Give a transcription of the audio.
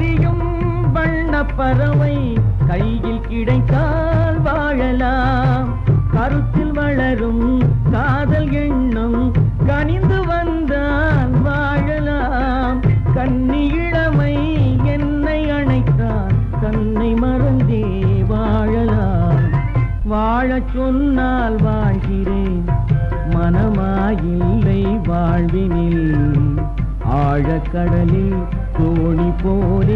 விரியும் வண்ண பறவை கையில் கிடைத்தால் வாழலாம். கருத்தில் வளரும் காதல் எண்ணம் கனிந்து வந்தால் வாழலாம். கன்னி இளமை என்னை அணைத்தால் தன்னை மறந்தே வாழலாம். வாழச் சொன்னால் வாழ்கிறேன், மனமாயில்லை வாழ்வினில். ஆழக்கடலில் தோணி போரே